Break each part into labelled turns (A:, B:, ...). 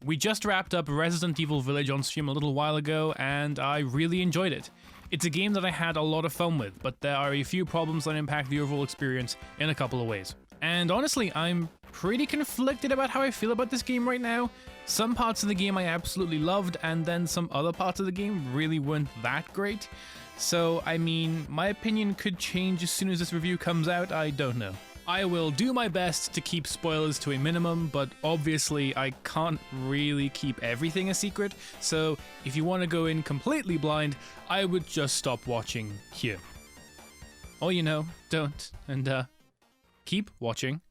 A: We just wrapped up Resident Evil Village on stream a little while ago, and I really enjoyed it. It's a game that I had a lot of fun with, but there are a few problems that impact the overall experience in a couple of ways. And honestly, I'm pretty conflicted about how I feel about this game right now. Some parts of the game I absolutely loved, and then some other parts of the game really weren't that great. So, I mean, my opinion could change as soon as this review comes out, I don't know. I will do my best to keep spoilers to a minimum, but obviously I can't really keep everything a secret, so if you want to go in completely blind, I would just stop watching here. Or don't, and keep watching,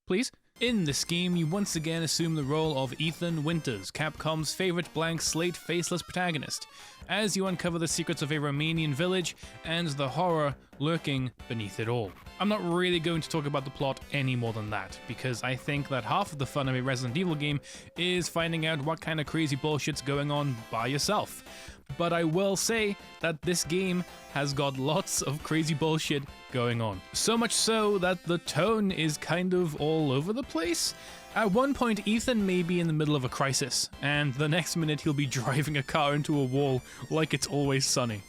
A: please. In this game, you once again assume the role of Ethan Winters, Capcom's favorite blank slate faceless protagonist, as you uncover the secrets of a Romanian village and the horror lurking beneath it all. I'm not really going to talk about the plot any more than that, because I think that half of the fun of a Resident Evil game is finding out what kind of crazy bullshit's going on by yourself. But I will say that this game has got lots of crazy bullshit going on. So much so that the tone is kind of all over the place. At one point, Ethan may be in the middle of a crisis, and the next minute he'll be driving a car into a wall like it's always sunny.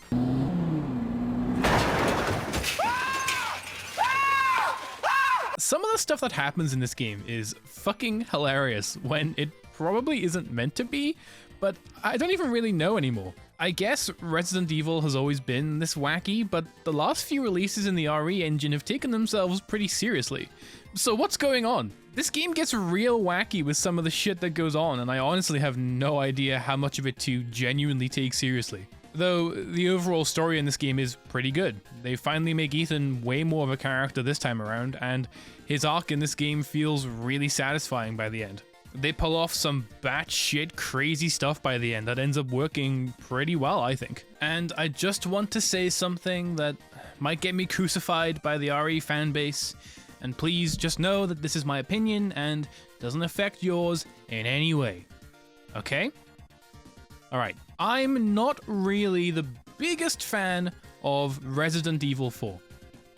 A: Some of the stuff that happens in this game is fucking hilarious when it probably isn't meant to be, but I don't even really know anymore. I guess Resident Evil has always been this wacky, but the last few releases in the RE engine have taken themselves pretty seriously. So what's going on? This game gets real wacky with some of the shit that goes on, and I honestly have no idea how much of it to genuinely take seriously. Though the overall story in this game is pretty good. They finally make Ethan way more of a character this time around, and his arc in this game feels really satisfying by the end. They pull off some batshit crazy stuff by the end that ends up working pretty well, I think. And I just want to say something that might get me crucified by the RE fanbase, and please just know that this is my opinion and doesn't affect yours in any way. Okay? Alright, I'm not really the biggest fan of Resident Evil 4.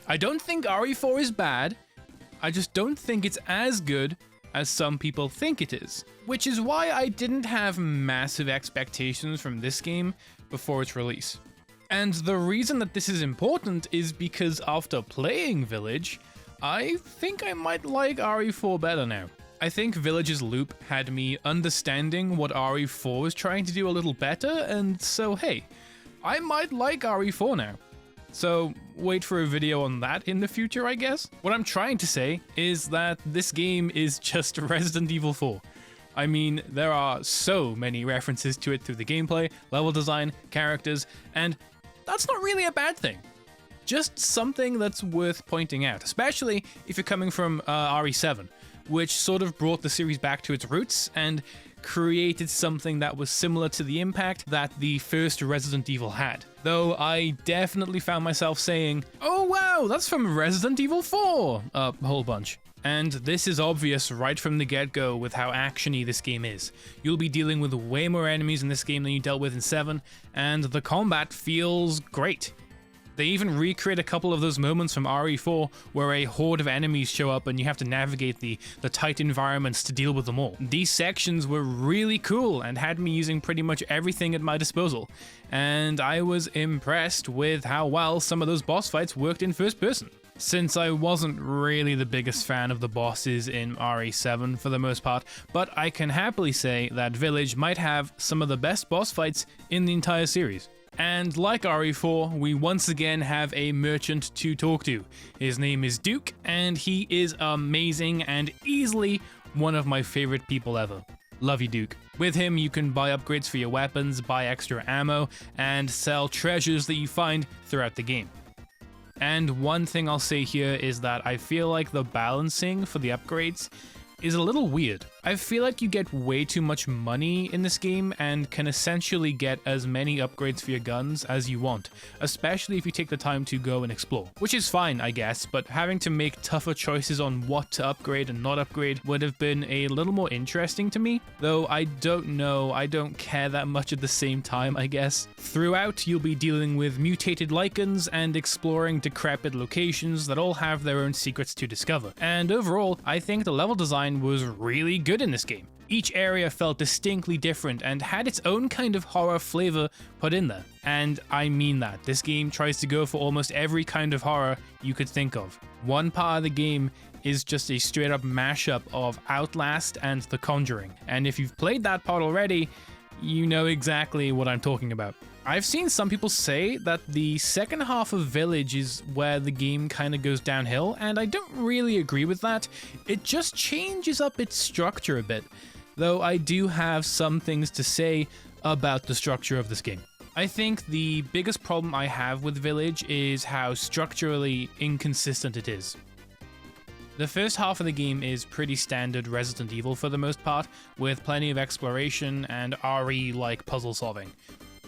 A: I don't think RE4 is bad, I just don't think it's as good as some people think it is, which is why I didn't have massive expectations from this game before its release. And the reason that this is important is because after playing Village, I think I might like RE4 better now. I think Village's loop had me understanding what RE4 was trying to do a little better, and so hey, I might like RE4 now. So wait for a video on that in the future, I guess? What I'm trying to say is that this game is just Resident Evil 4. I mean, there are so many references to it through the gameplay, level design, characters, and that's not really a bad thing. Just something that's worth pointing out, especially if you're coming from RE7, which sort of brought the series back to its roots and created something that was similar to the impact that the first Resident Evil had. Though I definitely found myself saying, oh wow, that's from Resident Evil 4, a whole bunch. And this is obvious right from the get-go with how actiony this game is. You'll be dealing with way more enemies in this game than you dealt with in 7, and the combat feels great. They even recreate a couple of those moments from RE4 where a horde of enemies show up and you have to navigate the tight environments to deal with them all. These sections were really cool and had me using pretty much everything at my disposal, and I was impressed with how well some of those boss fights worked in first person. Since I wasn't really the biggest fan of the bosses in RE7 for the most part, but I can happily say that Village might have some of the best boss fights in the entire series. And like RE4, we once again have a merchant to talk to. His name is Duke, and he is amazing and easily one of my favorite people ever. Love you, Duke. With him, you can buy upgrades for your weapons, buy extra ammo, and sell treasures that you find throughout the game. And one thing I'll say here is that I feel like the balancing for the upgrades is a little weird. I feel like you get way too much money in this game and can essentially get as many upgrades for your guns as you want, especially if you take the time to go and explore. Which is fine, I guess, but having to make tougher choices on what to upgrade and not upgrade would have been a little more interesting to me, though I don't know, I don't care that much at the same time, I guess. Throughout, you'll be dealing with mutated lichens and exploring decrepit locations that all have their own secrets to discover. And overall, I think the level design was really good in this game. Each area felt distinctly different and had its own kind of horror flavor put in there. And I mean that. This game tries to go for almost every kind of horror you could think of. One part of the game is just a straight up mashup of Outlast and The Conjuring. And if you've played that part already, you know exactly what I'm talking about. I've seen some people say that the second half of Village is where the game kind of goes downhill, and I don't really agree with that. It just changes up its structure a bit, though I do have some things to say about the structure of this game. I think the biggest problem I have with Village is how structurally inconsistent it is. The first half of the game is pretty standard Resident Evil for the most part, with plenty of exploration and RE-like puzzle solving.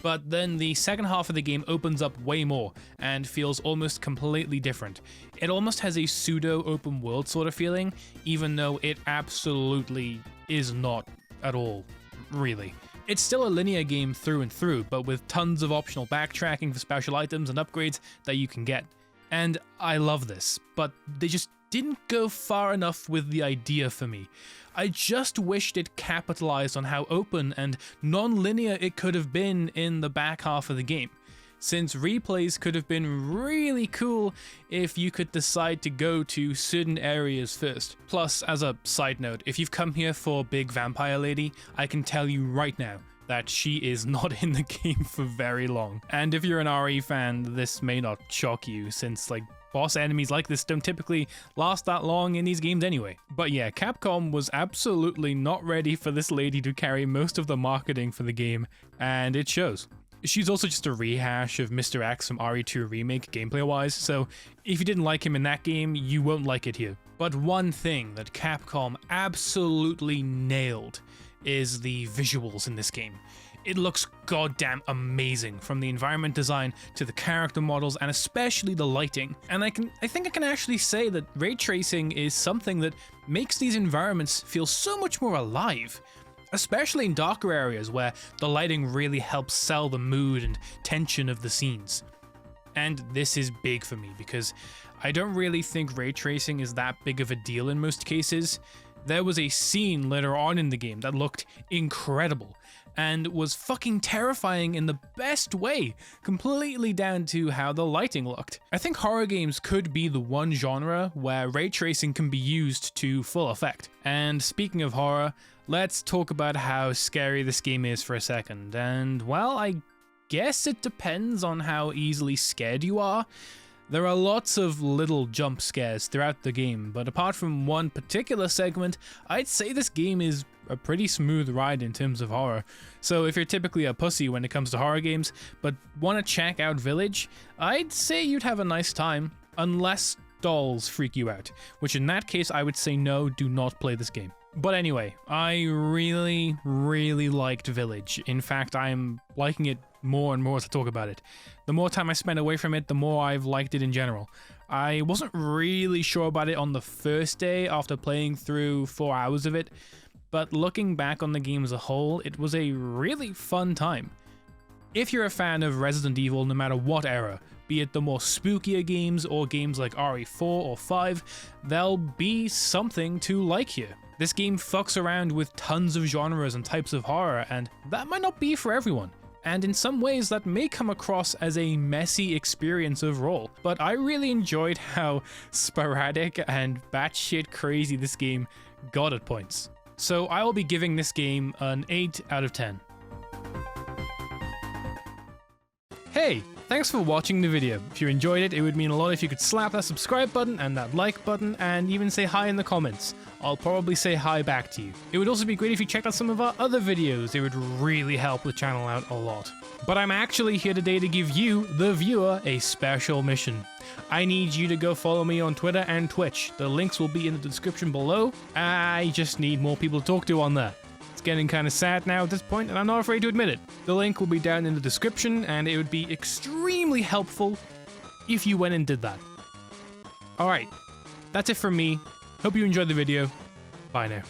A: But then the second half of the game opens up way more and feels almost completely different. It almost has a pseudo open world sort of feeling, even though it absolutely is not at all, really. It's still a linear game through and through, but with tons of optional backtracking for special items and upgrades that you can get. And I love this, but they just didn't go far enough with the idea for me. I just wished it capitalized on how open and non-linear it could have been in the back half of the game, since replays could have been really cool if you could decide to go to certain areas first. Plus, as a side note, if you've come here for Big Vampire Lady, I can tell you right now that she is not in the game for very long. And if you're an RE fan, this may not shock you, since boss enemies like this don't typically last that long in these games anyway. But yeah, Capcom was absolutely not ready for this lady to carry most of the marketing for the game, and it shows. She's also just a rehash of Mr. X from RE2 Remake gameplay-wise, so if you didn't like him in that game, you won't like it here. But one thing that Capcom absolutely nailed is the visuals in this game. It looks goddamn amazing, from the environment design to the character models and especially the lighting. And I think I can actually say that ray tracing is something that makes these environments feel so much more alive, especially in darker areas where the lighting really helps sell the mood and tension of the scenes. And this is big for me because I don't really think ray tracing is that big of a deal in most cases. There was a scene later on in the game that looked incredible and was fucking terrifying in the best way, completely down to how the lighting looked. I think horror games could be the one genre where ray tracing can be used to full effect. And speaking of horror, let's talk about how scary this game is for a second. And well, I guess it depends on how easily scared you are. There are lots of little jump scares throughout the game, but apart from one particular segment, I'd say this game is a pretty smooth ride in terms of horror. So if you're typically a pussy when it comes to horror games, but want to check out Village, I'd say you'd have a nice time, unless dolls freak you out, which in that case I would say no, do not play this game. But anyway, I really liked Village. In fact, I'm liking it more and more as I talk about it. The more time I spend away from it, the more I've liked it in general. I wasn't really sure about it on the first day after playing through 4 hours of it, but looking back on the game as a whole, it was a really fun time. If you're a fan of Resident Evil no matter what era, be it the more spookier games or games like RE4 or 5, there'll be something to like here. This game fucks around with tons of genres and types of horror, and that might not be for everyone. And in some ways that may come across as a messy experience overall, but I really enjoyed how sporadic and batshit crazy this game got at points. So I will be giving this game an 8 out of 10. Hey, thanks for watching the video. If you enjoyed it, it would mean a lot if you could slap that subscribe button and that like button and even say hi in the comments. I'll probably say hi back to you. It would also be great if you checked out some of our other videos. It would really help the channel out a lot. But I'm actually here today to give you, the viewer, a special mission. I need you to go follow me on Twitter and Twitch. The links will be in the description below. I just need more people to talk to on there. It's getting kind of sad now at this point, and I'm not afraid to admit it. The link will be down in the description, and it would be extremely helpful if you went and did that. Alright, that's it from me. Hope you enjoyed the video. Bye now.